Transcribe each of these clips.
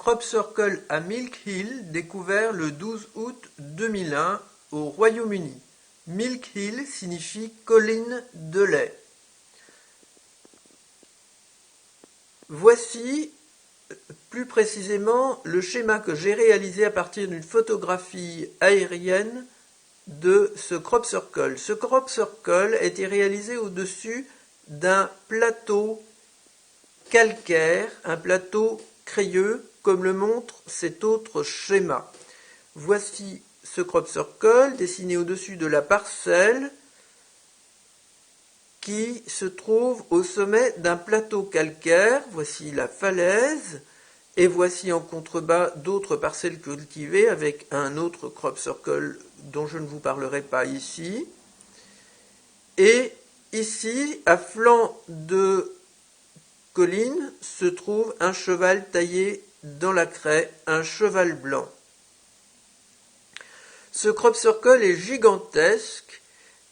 crop circle à Milk Hill, découvert le 12 août 2001 au Royaume-Uni. Milk Hill signifie colline de lait. Voici plus précisément le schéma que j'ai réalisé à partir d'une photographie aérienne de ce crop circle. Ce crop circle a été réalisé au-dessus d'un plateau calcaire, un plateau crayeux, comme le montre cet autre schéma. Voici ce crop circle dessiné au-dessus de la parcelle qui se trouve au sommet d'un plateau calcaire. Voici la falaise et voici en contrebas d'autres parcelles cultivées avec un autre crop circle dont je ne vous parlerai pas ici. Et ici, à flanc de colline, se trouve un cheval taillé dans la craie, un cheval blanc. Ce crop circle est gigantesque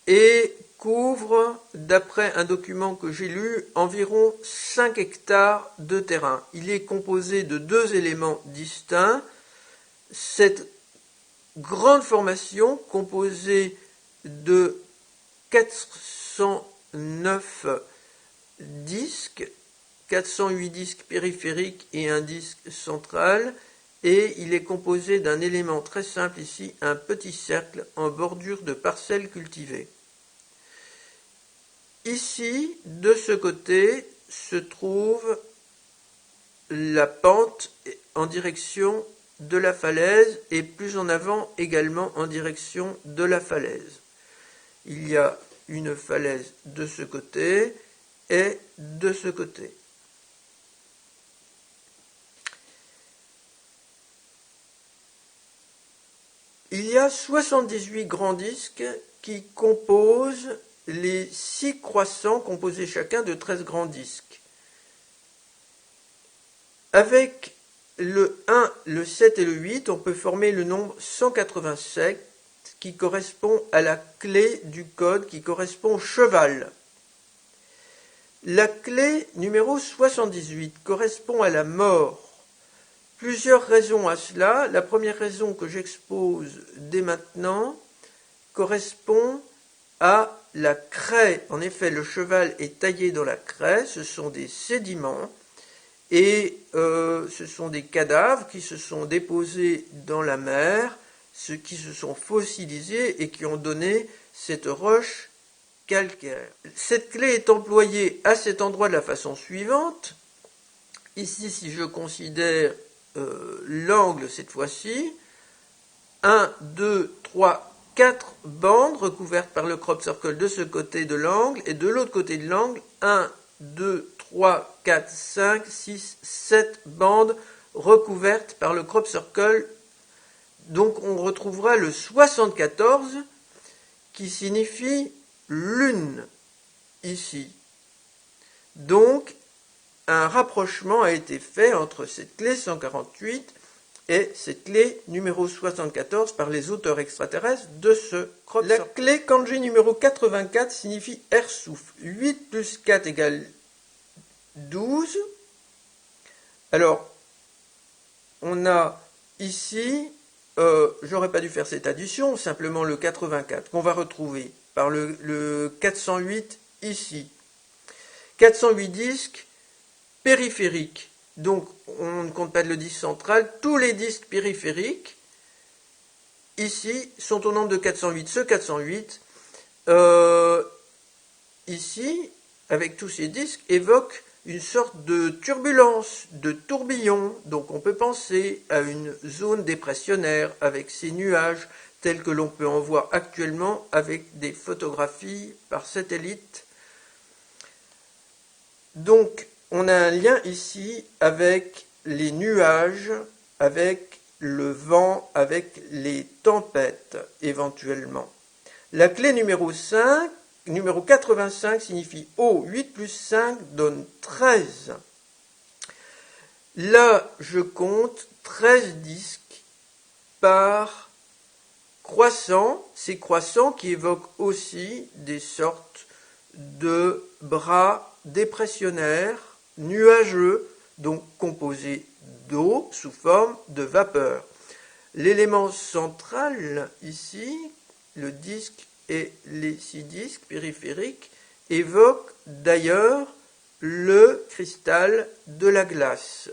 et couvre, d'après un document que j'ai lu, environ 5 hectares de terrain. Il est composé de deux éléments distincts. Cette grande formation, composée de 409 disques, 408 disques périphériques et un disque central, et il est composé d'un élément très simple ici, un petit cercle en bordure de parcelles cultivées. Ici, de ce côté, se trouve la pente en direction de la falaise et plus en avant également en direction de la falaise. Il y a une falaise de ce côté et de ce côté. Il y a 78 grands disques qui composent les 6 croissants composés chacun de 13 grands disques. Avec le 1, le 7 et le 8, on peut former le nombre 187 qui correspond à la clé du code, qui correspond au cheval. La clé numéro 78 correspond à la mort. Plusieurs raisons à cela. La première raison que j'expose dès maintenant correspond à la craie. En effet, le cheval est taillé dans la craie, ce sont des sédiments et ce sont des cadavres qui se sont déposés dans la mer, ceux qui se sont fossilisés et qui ont donné cette roche calcaire. Cette clé est employée à cet endroit de la façon suivante. Ici, si je considère l'angle cette fois-ci, 1, 2, 3, 4 bandes recouvertes par le crop circle de ce côté de l'angle et de l'autre côté de l'angle, 1, 2, 3, 4, 5, 6, 7 bandes recouvertes par le crop circle. Donc on retrouvera le 74 qui signifie lune ici. Donc un rapprochement a été fait entre cette clé 148 et cette clé numéro 74 par les auteurs extraterrestres de ce crop circle. La clé kanji numéro 84 signifie air souffle. 8 plus 4 égale 12. Alors, on a ici, j'aurais pas dû faire cette addition, simplement le 84 qu'on va retrouver par le 408 ici. 408 disques périphériques. Donc, on ne compte pas le disque central. Tous les disques périphériques, ici, sont au nombre de 408. Ce 408, ici, avec tous ces disques, évoque une sorte de turbulence, de tourbillon. Donc, on peut penser à une zone dépressionnaire avec ces nuages tels que l'on peut en voir actuellement avec des photographies par satellite. Donc, on a un lien ici avec les nuages, avec le vent, avec les tempêtes éventuellement. La clé numéro 85 signifie eau. 8 plus 5 donne 13. Là, je compte 13 disques par croissant. Ces croissants qui évoquent aussi des sortes de bras dépressionnaires, nuageux, donc composés d'eau sous forme de vapeur. L'élément central ici, le disque et les 6 disques périphériques, évoquent d'ailleurs le cristal de la glace.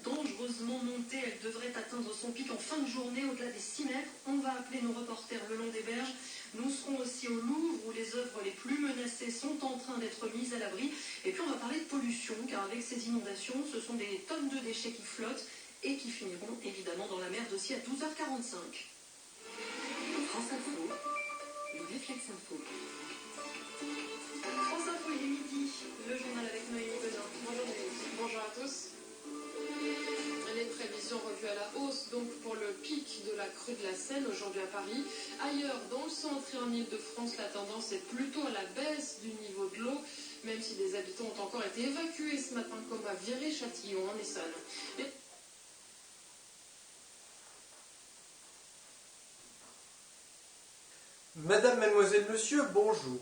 Dangereusement montée, elle devrait atteindre son pic en fin de journée au-delà des 6 mètres. On va appeler nos reporters le long des berges. Nous serons aussi au Louvre où les œuvres les plus menacées sont en train d'être mises à l'abri. Et puis on va parler de pollution car avec ces inondations, ce sont des tonnes de déchets qui flottent et qui finiront évidemment dans la mer aussi à 12h45. France Info, le réflexe info. France Info, il est midi. Le journal avec Noémie Benin. Bonjour Noémie. Bonjour à tous. Les prévisions revues à la hausse donc pour le pic de la crue de la Seine aujourd'hui à Paris. Ailleurs, dans le centre et en Ile-de-France, la tendance est plutôt à la baisse du niveau de l'eau, même si des habitants ont encore été évacués ce matin comme à Viry-Châtillon en Essonne. Madame, mademoiselle, monsieur, bonjour.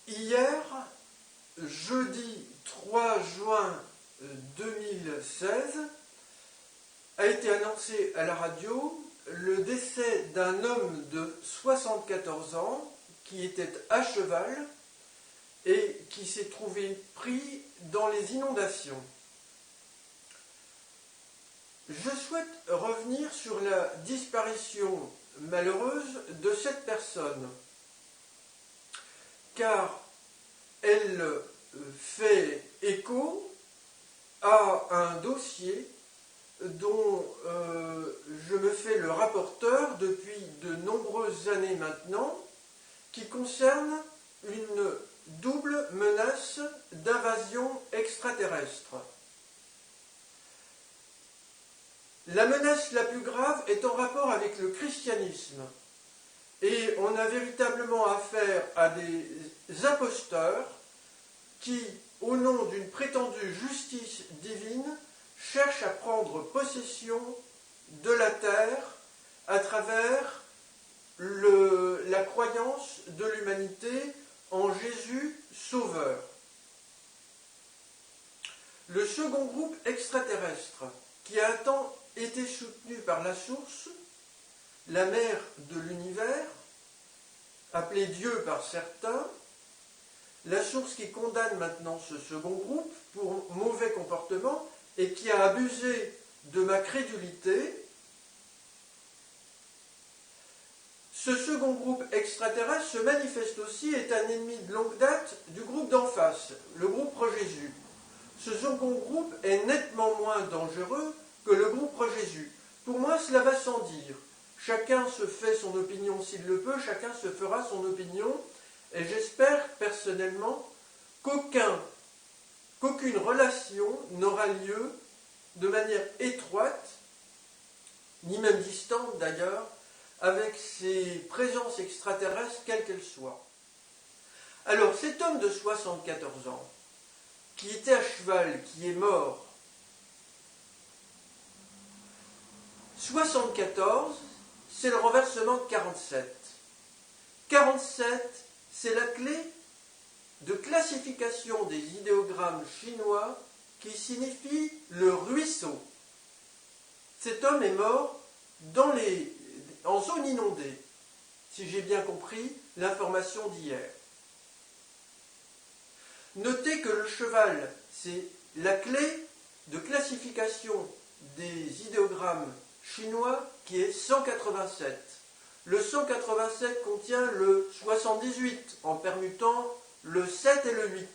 Hier, jeudi 3 juin 2016, a été annoncé à la radio le décès d'un homme de 74 ans qui était à cheval et qui s'est trouvé pris dans les inondations. Je souhaite revenir sur la disparition malheureuse de cette personne, car elle fait écho à un dossier dont je me fais le rapporteur depuis de nombreuses années maintenant, qui concerne une double menace d'invasion extraterrestre. La menace la plus grave est en rapport avec le christianisme, et on a véritablement affaire à des imposteurs qui, au nom d'une prétendue justice divine, cherchent à prendre possession de la terre à travers la croyance de l'humanité en Jésus Sauveur. Le second groupe extraterrestre, qui a un temps été soutenu par la source, la mère de l'univers, appelée Dieu par certains, la source qui condamne maintenant ce second groupe pour mauvais comportement et qui a abusé de ma crédulité. Ce second groupe extraterrestre se manifeste aussi, est un ennemi de longue date du groupe d'en face, le groupe Pro-Jésus. Ce second groupe est nettement moins dangereux que le groupe Pro-Jésus. Pour moi, cela va sans dire. Chacun se fait son opinion s'il le peut, chacun se fera son opinion, et j'espère personnellement qu'aucune relation n'aura lieu de manière étroite, ni même distante d'ailleurs, avec ces présences extraterrestres, quelles qu'elles soient. Alors, cet homme de 74 ans, qui était à cheval, qui est mort, 74, c'est le renversement de 47. 47, c'est la clé de classification des idéogrammes chinois qui signifie le ruisseau. Cet homme est mort en zone inondée, si j'ai bien compris l'information d'hier. Notez que le cheval, c'est la clé de classification des idéogrammes chinois qui est 187. Le 187 contient le 78 en permutant le 7 et le 8.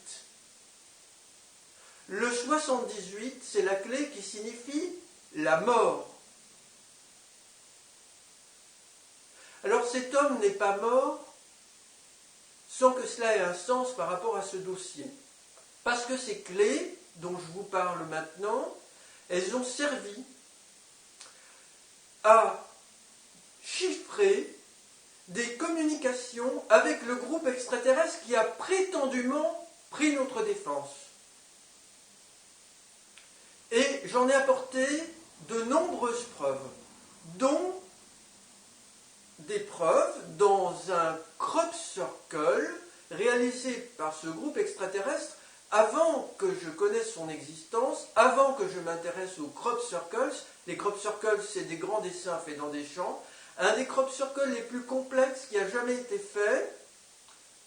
Le 78, c'est la clé qui signifie la mort. Alors cet homme n'est pas mort sans que cela ait un sens par rapport à ce dossier. Parce que ces clés, dont je vous parle maintenant, elles ont servi à chiffrer des communications avec le groupe extraterrestre qui a prétendument pris notre défense. Et j'en ai apporté de nombreuses preuves, dont des preuves dans un crop circle réalisé par ce groupe extraterrestre avant que je connaisse son existence, avant que je m'intéresse aux crop circles. Les crop circles, c'est des grands dessins faits dans des champs. Un des crop circles les plus complexes qui a jamais été fait,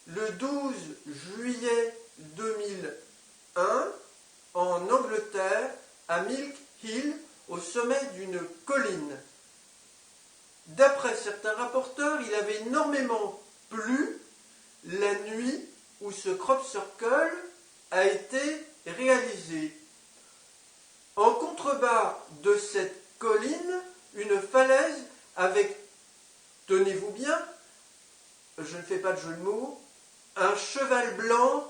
le 12 juillet 2001, en Angleterre, à Milk Hill, au sommet d'une colline. D'après certains rapporteurs, il avait énormément plu la nuit où ce crop circle a été réalisé. En contrebas de cette colline, une falaise avec, tenez-vous bien, je ne fais pas de jeu de mots, un cheval blanc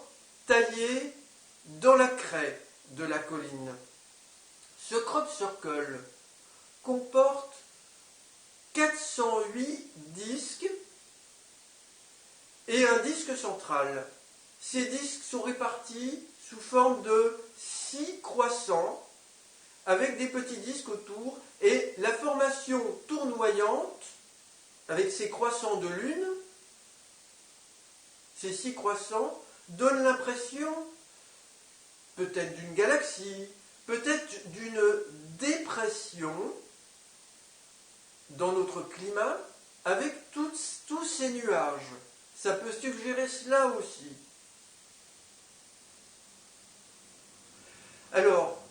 taillé dans la craie de la colline. Ce crop circle comporte 408 disques et un disque central. Ces disques sont répartis sous forme de 6 croissants avec des petits disques autour, et la formation tournoyante avec ces croissants de lune, ces 6 croissants, donne l'impression peut-être d'une galaxie, peut-être d'une dépression dans notre climat, avec tous ces nuages. Ça peut suggérer cela aussi. Alors,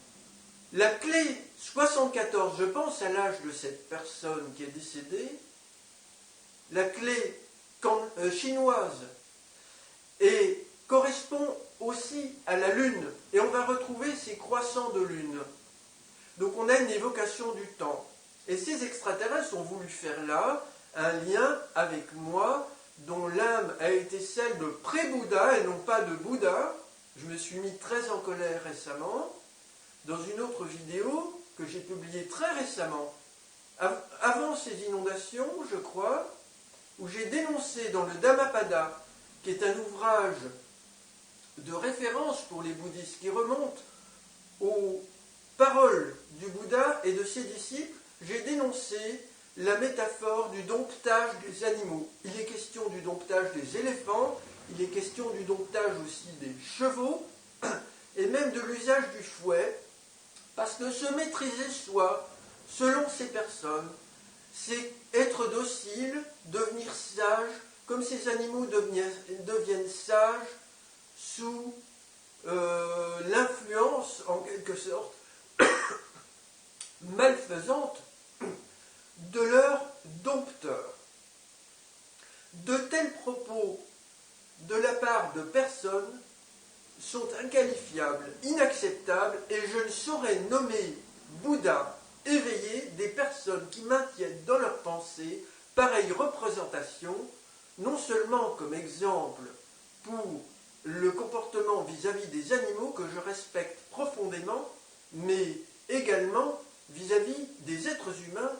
la clé 74, je pense à l'âge de cette personne qui est décédée, la clé chinoise, et correspond aussi à la Lune, et on va retrouver ces croissants de Lune. Donc on a une évocation du temps. Et ces extraterrestres ont voulu faire là un lien avec moi, dont l'âme a été celle de pré-Bouddha et non pas de Bouddha. Je me suis mis très en colère récemment, dans une autre vidéo que j'ai publiée très récemment, avant ces inondations, je crois, où j'ai dénoncé dans le Dhammapada, qui est un ouvrage de référence pour les bouddhistes, qui remonte aux paroles du Bouddha et de ses disciples, j'ai dénoncé la métaphore du domptage des animaux. Il est question du domptage des éléphants, il est question du domptage aussi des chevaux, et même de l'usage du fouet, parce que se maîtriser soi, selon ces personnes, c'est être docile, devenir sage, comme ces animaux deviennent sages sous l'influence, en quelque sorte, malfaisante de leur dompteur. De tels propos de la part de personnes sont inqualifiables, inacceptables, et je ne saurais nommer Bouddha éveillé des personnes qui maintiennent dans leur pensée pareille représentation, non seulement comme exemple pour le comportement vis-à-vis des animaux que je respecte profondément, mais également vis-à-vis des êtres humains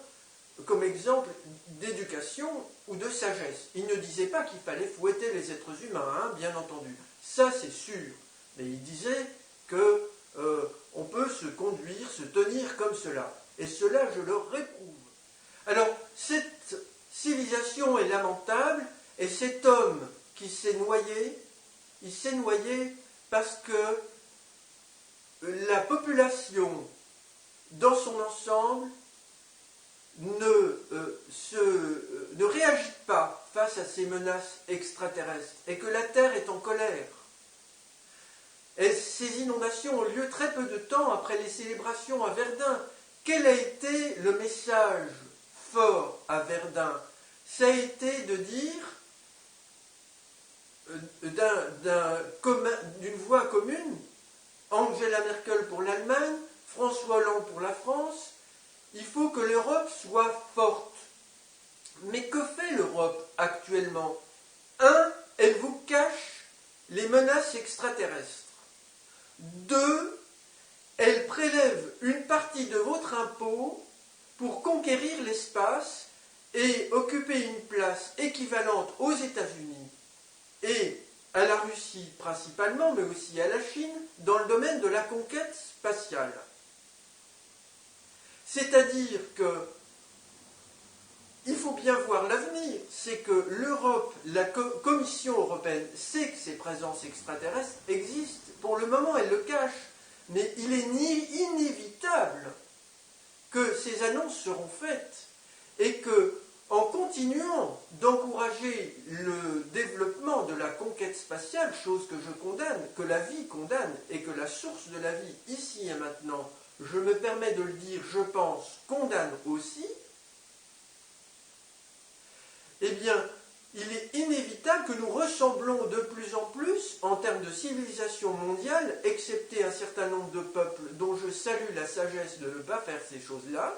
comme exemple d'éducation ou de sagesse. Il ne disait pas qu'il fallait fouetter les êtres humains, hein, bien entendu. Ça, c'est sûr. Mais il disait que on peut se conduire, se tenir comme cela. Et cela, je le réprouve. Alors, cette civilisation est lamentable, et cet homme qui s'est noyé, il s'est noyé parce que la population, dans son ensemble, ne réagit pas face à ces menaces extraterrestres, et que la Terre est en colère. Et ces inondations ont lieu très peu de temps après les célébrations à Verdun. Quel a été le message fort à Verdun? Ça a été de dire, d'une voix commune, Angela Merkel pour l'Allemagne, François Hollande pour la France, il faut que l'Europe soit forte. Mais que fait l'Europe actuellement? Elle vous cache les menaces extraterrestres. 2, elle prélève une partie de votre impôt pour conquérir l'espace et occuper une place équivalente aux États-Unis et à la Russie principalement, mais aussi à la Chine, dans le domaine de la conquête spatiale. C'est-à-dire que il faut bien voir l'avenir, c'est que l'Europe, la Commission européenne sait que ces présences extraterrestres existent. Pour le moment, elle le cache. Mais il est inévitable que ces annonces seront faites et que, en continuant d'encourager le développement de la conquête spatiale, chose que je condamne, que la vie condamne et que la source de la vie, ici et maintenant, je me permets de le dire, je pense, condamne aussi, eh bien, il est inévitable que nous ressemblons de plus en plus, en termes de civilisation mondiale, excepté un certain nombre de peuples dont je salue la sagesse de ne pas faire ces choses-là,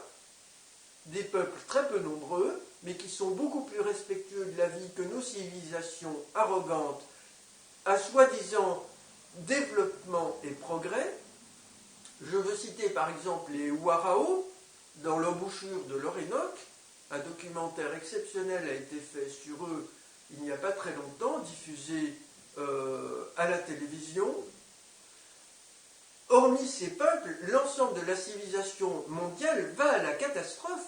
des peuples très peu nombreux, mais qui sont beaucoup plus respectueux de la vie que nos civilisations arrogantes, à soi-disant développement et progrès. Je veux citer par exemple les Warao, dans l'embouchure de l'Orénoque. Un documentaire exceptionnel a été fait sur eux il n'y a pas très longtemps, diffusé à la télévision. Hormis ces peuples, l'ensemble de la civilisation mondiale va à la catastrophe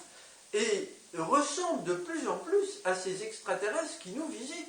et ressemble de plus en plus à ces extraterrestres qui nous visitent.